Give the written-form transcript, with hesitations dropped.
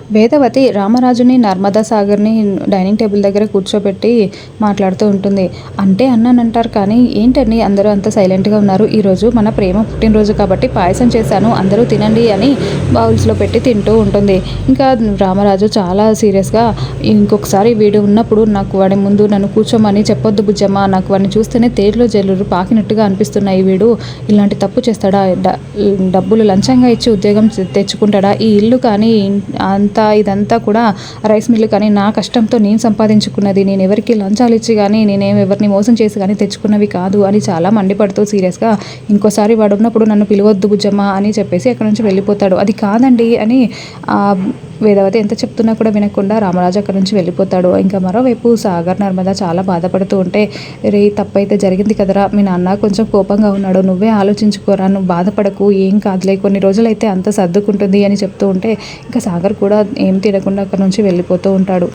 Vedavathi రామరాజుని, Narmada సాగర్‌ని dining table దగ్గర కూర్చోబెట్టి మాట్లాడుతూ ఉంటుంది. అంటే అన్నానంటారు కానీ ఏంటండి అందరూ అంత సైలెంట్‌గా ఉన్నారు. ఈరోజు మన ప్రేమ పుట్టినరోజు కాబట్టి పాయసం చేశాను అందరూ తినండి అని బౌల్స్‌లో పెట్టి తింటూ ఉంటుంది. ఇంకా రామరాజు చాలా సీరియస్‌గా ఇంకొకసారి వీడు ఉన్నప్పుడు నాకు వాడి ముందు నన్ను కూర్చోమని చెప్పొద్దు బుజ్జమ్మ. నాకు వాడిని చూస్తేనే తేరులో జల్లులు పాకినట్టుగా అనిపిస్తున్నాయి. వీడు ఇలాంటి తప్పు చేస్తాడా? డబ్బులు లంచంగా ఇచ్చి ఉద్యోగం తెచ్చుకుంటాడా? ఈ ఇల్లు కానీ ఇదంతా కూడా రైస్ మిల్లు కానీ నా కష్టంతో నేను సంపాదించుకున్నది. నేను ఎవరికి లంచాలు ఇచ్చి కానీ నేనేం ఎవరిని మోసం చేసి కానీ తెచ్చుకున్నవి కాదు అని చాలా మండిపడుతూ సీరియస్‌గా ఇంకోసారి వాడు ఉన్నప్పుడు నన్ను పిలవద్దు బుజ్జమ్మ అని చెప్పేసి అక్కడి నుంచి వెళ్ళిపోతాడు. అది కాదండి అని వేదవతి ఎంత చెప్తున్నా కూడా వినకుండా రామరాజు అక్కడి నుంచి వెళ్ళిపోతాడు. ఇంకా మరోవైపు సాగర్, నర్మద చాలా బాధపడుతూ ఉంటే, రేయ్ తప్పైతే జరిగింది కదరా! మీ నాన్న కొంచెం కోపంగా ఉన్నాడు. నువ్వే ఆలోచించుకోరా, నువ్వు బాధపడకు, ఏం కాదులే, కొన్ని రోజులైతే అంతా సర్దుకుంటుంది అని చెప్తూ ఉంటే, ఇంకా సాగర్ కూడా ఏం తినకుండా అక్కడి నుంచి వెళ్ళిపోతూ ఉంటాడు.